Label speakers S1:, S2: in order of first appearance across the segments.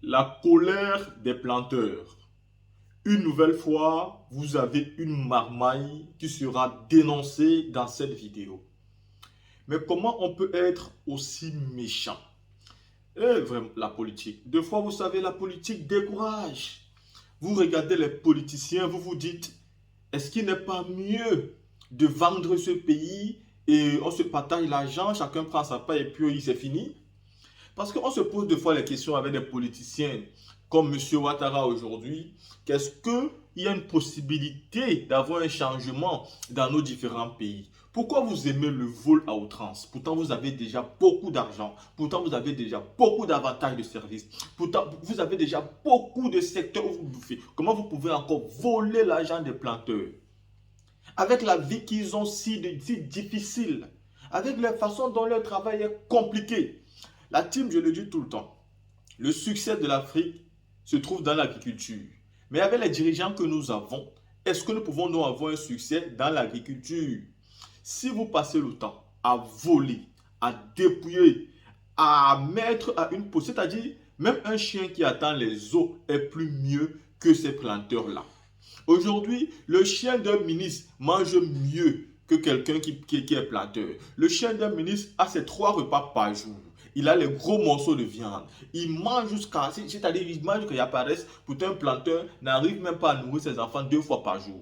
S1: La colère des planteurs. Une nouvelle fois, vous avez une marmaille qui sera dénoncée dans cette vidéo. Mais comment on peut être aussi méchant? Vraiment, la politique. Des fois, vous savez, la politique décourage. Vous regardez les politiciens, vous vous dites, est-ce qu'il n'est pas mieux de vendre ce pays et on se partage l'argent, chacun prend sa part et puis c'est fini? Parce qu'on se pose des fois les questions avec des politiciens comme M. Ouattara aujourd'hui. Qu'est-ce qu'il y a une possibilité d'avoir un changement dans nos différents pays? Pourquoi vous aimez le vol à outrance? Pourtant, vous avez déjà beaucoup d'argent. Pourtant, vous avez déjà beaucoup d'avantages de service. Pourtant, vous avez déjà beaucoup de secteurs où vous bouffez. Comment vous pouvez encore voler l'argent des planteurs? Avec la vie qu'ils ont si difficile, avec la façon dont leur travail est compliqué. La team, je le dis tout le temps, le succès de l'Afrique se trouve dans l'agriculture. Mais avec les dirigeants que nous avons, est-ce que nous pouvons nous avoir un succès dans l'agriculture? Si vous passez le temps à voler, à dépouiller, à mettre à une pause, c'est-à-dire même un chien qui attend les eaux est plus mieux que ces planteurs-là. Aujourd'hui, le chien d'un ministre mange mieux que quelqu'un qui est planteur. Le chien d'un ministre a ses 3 repas par jour. Il a les gros morceaux de viande. Il mange jusqu'à... C'est-à-dire, il mange jusqu'à y apparaisse. Pourtant, un planteur n'arrive même pas à nourrir ses enfants 2 fois par jour.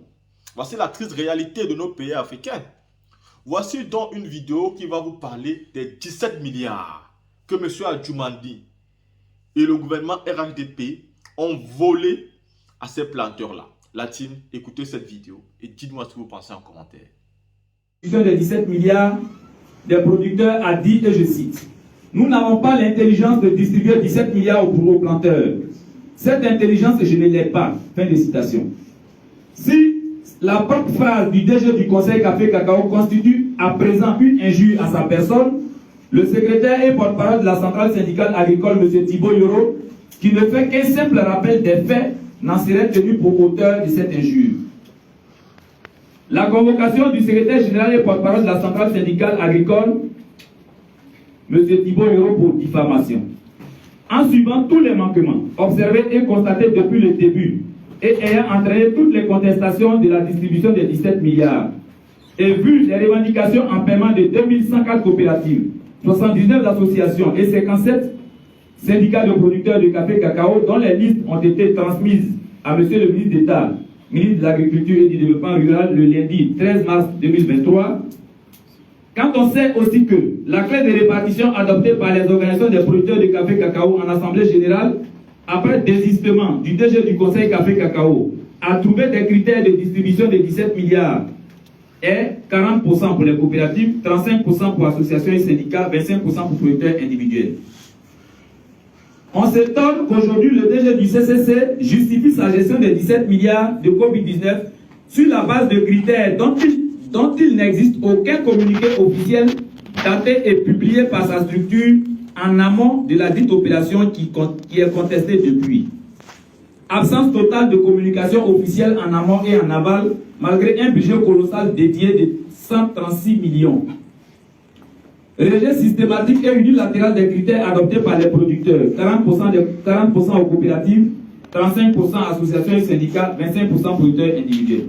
S1: Voici la triste réalité de nos pays africains. Voici donc une vidéo qui va vous parler des 17 milliards que M. Adjoumandi et le gouvernement RHDP ont volé à ces planteurs-là. La team, écoutez cette vidéo et dites-moi ce que vous pensez en commentaire.
S2: Des 17 milliards, des producteurs a dit, et je cite, « Nous n'avons pas l'intelligence de distribuer 17 milliards aux planteurs. Cette intelligence, je ne l'ai pas. » Fin de citation. Si la propre phrase du DG du Conseil Café Cacao constitue à présent une injure à sa personne, le secrétaire et porte-parole de la centrale syndicale agricole, M. Thibault Yoro, qui ne fait qu'un simple rappel des faits, n'en serait tenu pour auteur de cette injure. La convocation du secrétaire général et porte-parole de la centrale syndicale agricole, M. Thibault Yoro, pour diffamation. En suivant tous les manquements observés et constatés depuis le début et ayant entraîné toutes les contestations de la distribution des 17 milliards, et vu les revendications en paiement de 2104 coopératives, 79 associations et 57 syndicats de producteurs de café cacao dont les listes ont été transmises à M. le ministre d'État, ministre de l'Agriculture et du Développement Rural le lundi 13 mars 2023, quand on sait aussi que la clé de répartition adoptée par les organisations des producteurs de café cacao en Assemblée générale, après désistement du DG du Conseil Café Cacao, a trouvé des critères de distribution de 17 milliards et 40% pour les coopératives, 35% pour associations et syndicats, 25% pour producteurs individuels. On s'étonne qu'aujourd'hui le DG du CCC justifie sa gestion des 17 milliards de Covid-19 sur la base de critères dont il n'existe aucun communiqué officiel daté et publié par sa structure en amont de la dite opération qui est contestée depuis. Absence totale de communication officielle en amont et en aval, malgré un budget colossal dédié de 136 millions. Rejet systématique et unilatéral des critères adoptés par les producteurs, 40% aux coopératives, 35% associations et syndicats, 25% producteurs individuels.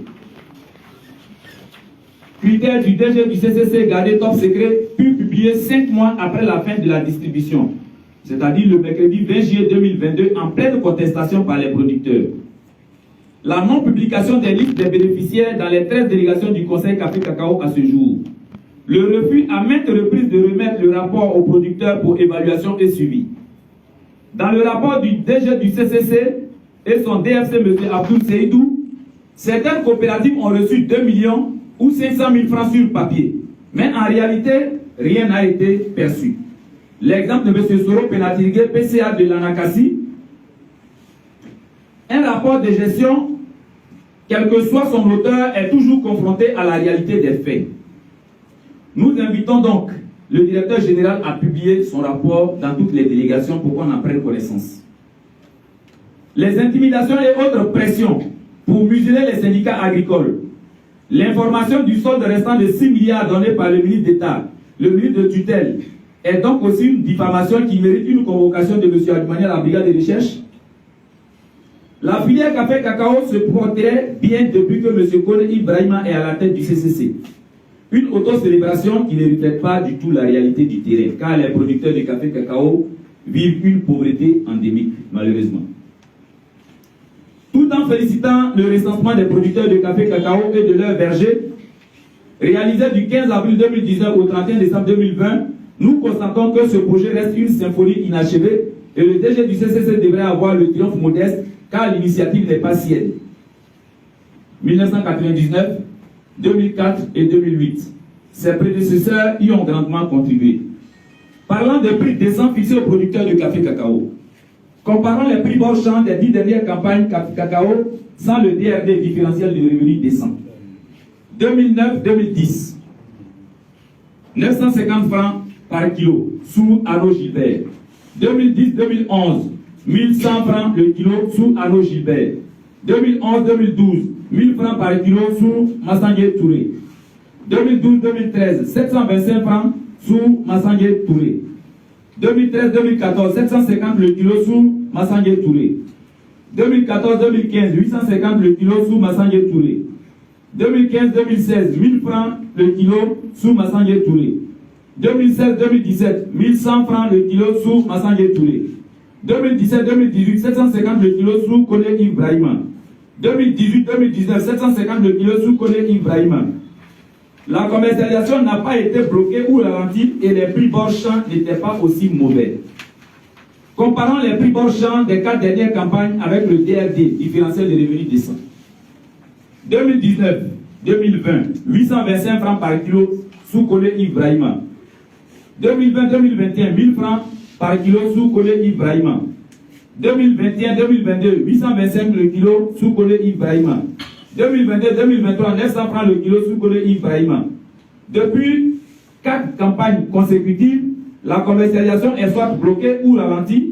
S2: Critères du DG du CCC gardés top secret, puis publiés 5 mois après la fin de la distribution, c'est-à-dire le mercredi 20 juillet 2022, en pleine contestation par les producteurs. La non-publication des listes des bénéficiaires dans les 13 délégations du Conseil Café Cacao à ce jour. Le refus à maintes reprises de remettre le rapport aux producteurs pour évaluation et suivi. Dans le rapport du DG du CCC et son DFC, M. Abdoul Seydou, certaines coopératives ont reçu 2 millions ou 500 000 francs sur papier. Mais en réalité, rien n'a été perçu. L'exemple de M. Soro Penatirgue, PCA de l'Anakasi, un rapport de gestion, quel que soit son auteur, est toujours confronté à la réalité des faits. Nous invitons donc le directeur général à publier son rapport dans toutes les délégations pour qu'on en prenne connaissance. Les intimidations et autres pressions pour museler les syndicats agricoles, l'information du solde restant de 6 milliards donné par le ministre d'État, le ministre de tutelle est donc aussi une diffamation qui mérite une convocation de M. Adjumani à la brigade de recherche. La filière café cacao se porterait bien depuis que M. Kone Ibrahima est à la tête du CCC. Une auto-célébration qui ne reflète pas du tout la réalité du terrain, car les producteurs de café cacao vivent une pauvreté endémique, malheureusement. Tout en félicitant le recensement des producteurs de café cacao et de leurs vergers, réalisé du 15 avril 2019 au 31 décembre 2020, nous constatons que ce projet reste une symphonie inachevée et le DG du CCC devrait avoir le triomphe modeste car l'initiative n'est pas sienne. 1999, 2004 et 2008. Ses prédécesseurs y ont grandement contribué. Parlant des prix décents fixés aux producteurs de café cacao, comparons les prix bord champ des 10 dernières campagnes cacao sans le DRD différentiel de revenus décent. 2009-2010, 950 francs par kilo sous Arnaud Gilbert. 2010-2011, 1100 francs le kilo sous Arnaud Gilbert. 2011-2012, 1000 francs par kilo sous Massangué Touré. 2012-2013, 725 francs sous Massangué Touré. 2013-2014, 750 le kilo sous Massangué Touré. 2014-2015, 850 le kilo sous Massangué Touré. 2015-2016, 1000 francs le kilo sous Massangué Touré. 2016-2017, 1100 francs le kilo sous Massangué Touré. 2017-2018, 750 le kilo sous Kone Ibrahima. 2018-2019, 750 le kilo sous Kone Ibrahima. La commercialisation n'a pas été bloquée ou ralentie et les prix bord champ n'étaient pas aussi mauvais. Comparons les prix bord champ des 4 dernières campagnes avec le DRD, différentiel de revenus décents. 2019, 2020, 825 francs par kilo sous Kone Ibrahima. 2020-2021, 1000 francs par kilo sous Kone Ibrahima. 2021-2022, 825 le kilo sous Kone Ibrahima. 2022-2023, 900 francs le kilo sous Kone Ibrahima. Depuis 4 campagnes consécutives, la commercialisation est soit bloquée ou ralentie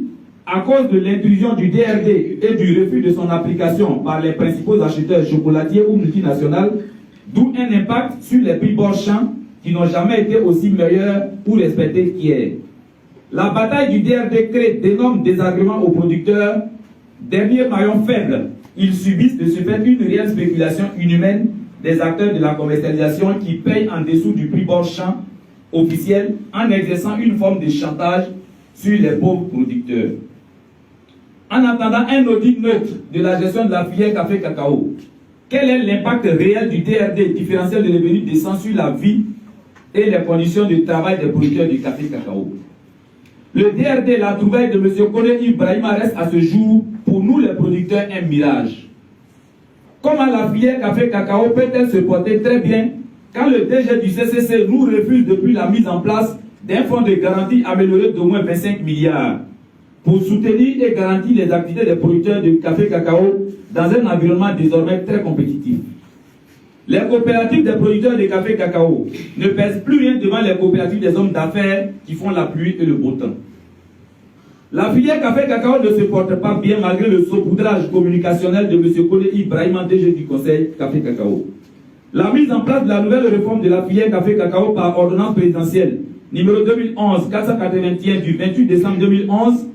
S2: à cause de l'intrusion du DRD et du refus de son application par les principaux acheteurs chocolatiers ou multinationales, d'où un impact sur les prix bord champ qui n'ont jamais été aussi meilleurs ou respectés qu'hier. La bataille du DRD crée d'énormes désagréments aux producteurs. Dernier maillon faible, ils subissent de ce fait une réelle spéculation inhumaine des acteurs de la commercialisation qui payent en dessous du prix bord champ officiel en exerçant une forme de chantage sur les pauvres producteurs. En attendant un audit neutre de la gestion de la filière café cacao, quel est l'impact réel du DRD, différentiel de revenus décent, sur la vie et les conditions de travail des producteurs du café cacao? Le DRD, la trouvaille de M. Kone Ibrahima, reste à ce jour, pour nous les producteurs, un mirage. Comment la filière café cacao peut-elle se porter très bien quand le DG du CCC nous refuse depuis la mise en place d'un fonds de garantie amélioré d'au moins 25 milliards pour soutenir et garantir les activités des producteurs de café cacao dans un environnement désormais très compétitif? Les coopératives des producteurs de café cacao ne pèsent plus rien devant les coopératives des hommes d'affaires qui font la pluie et le beau temps. La filière café cacao ne se porte pas bien malgré le saupoudrage communicationnel de M. Kone Ibrahima, DG du Conseil café cacao. La mise en place de la nouvelle réforme de la filière café cacao par ordonnance présidentielle numéro 2011-481 du 28 décembre 2011,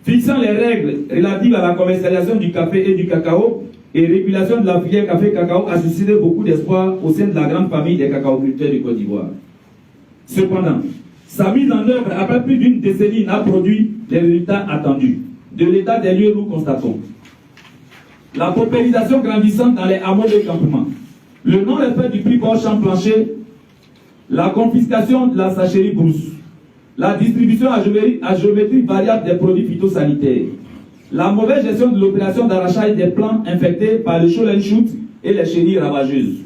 S2: fixant les règles relatives à la commercialisation du café et du cacao et régulation de la filière café cacao a suscité beaucoup d'espoir au sein de la grande famille des cacaoculteurs du Côte d'Ivoire. Cependant, sa mise en œuvre après plus d'une décennie n'a produit les résultats attendus. De l'état des lieux, nous constatons la paupérisation grandissante dans les hameaux de campement, le non-respect du prix bord champ plancher, la confiscation de la sachérie brousse, la distribution à géométrie variable des produits phytosanitaires, la mauvaise gestion de l'opération d'arrachage des plants infectés par le Sholen Shoot et les chenilles ravageuses,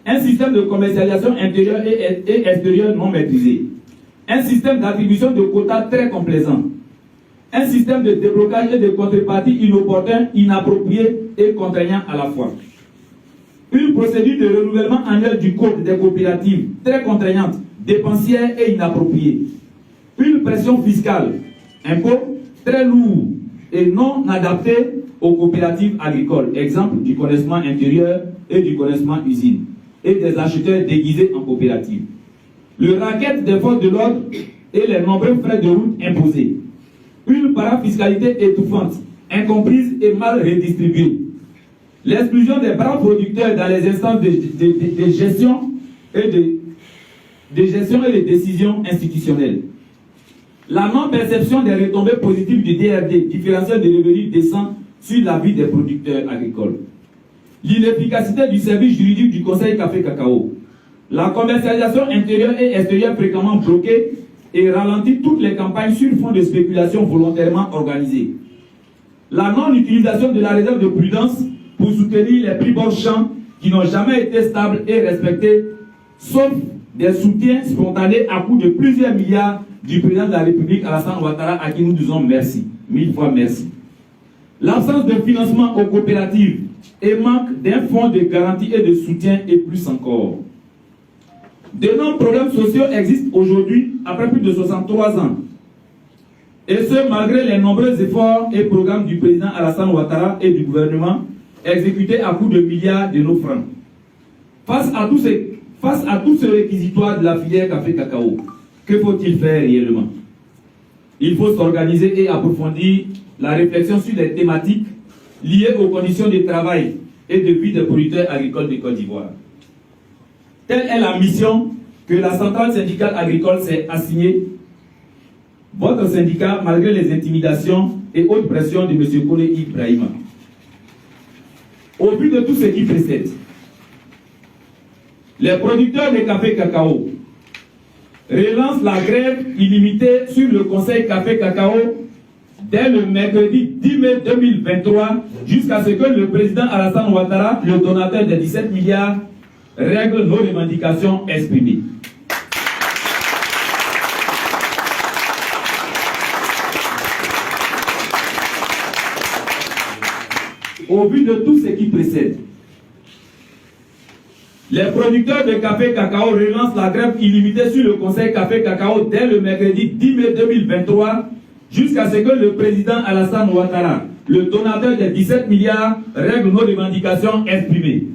S2: un système de commercialisation intérieure et extérieure non maîtrisé, un système d'attribution de quotas très complaisant, un système de déblocage et de contrepartie inopportun, inapproprié et contraignant à la fois, une procédure de renouvellement annuel du code des coopératives très contraignante, dépensière et inappropriée, une pression fiscale, impôt très lourd et non adapté aux coopératives agricoles, exemple du connaissement intérieur et du connaissement usine, et des acheteurs déguisés en coopérative. Le racket des forces de l'ordre et les nombreux frais de route imposés. Une parafiscalité étouffante, incomprise et mal redistribuée. L'exclusion des braves producteurs dans les instances de gestion et de décisions institutionnelles. La non-perception des retombées positives du DRD, différentiel de revenus décent sur la vie des producteurs agricoles. L'inefficacité du service juridique du Conseil Café Cacao. La commercialisation intérieure et extérieure fréquemment bloquée et ralentit toutes les campagnes sur fond de spéculation volontairement organisées. La non-utilisation de la réserve de prudence pour soutenir les prix bord champ qui n'ont jamais été stables et respectés, sauf des soutiens spontanés à coût de plusieurs milliards du président de la République Alassane Ouattara, à qui nous disons merci, 1000 fois merci. L'absence de financement aux coopératives et manque d'un fonds de garantie et de soutien et plus encore. De nombreux problèmes sociaux existent aujourd'hui après plus de 63 ans. Et ce, malgré les nombreux efforts et programmes du président Alassane Ouattara et du gouvernement exécutés à coût de milliards de nos francs. Face à tout ce réquisitoire de la filière café-cacao, que faut-il faire réellement? Il faut s'organiser et approfondir la réflexion sur les thématiques liées aux conditions de travail et de vie des producteurs agricoles de Côte d'Ivoire. Telle est la mission que la centrale syndicale agricole s'est assignée. Votre syndicat, malgré les intimidations et hautes pressions de M. Kone Ibrahima. Au vu de tout ce qui précède, les producteurs de café-cacao relancent la grève illimitée sur le Conseil Café-Cacao dès le mercredi 10 mai 2023 jusqu'à ce que le président Alassane Ouattara, le donateur des 17 milliards, règle nos revendications exprimées. Au vu de tout ce qui précède, les producteurs de café-cacao relancent la grève illimitée sur le Conseil Café-Cacao dès le mercredi 10 mai 2023 jusqu'à ce que le président Alassane Ouattara, le donateur des 17 milliards, règle nos revendications exprimées.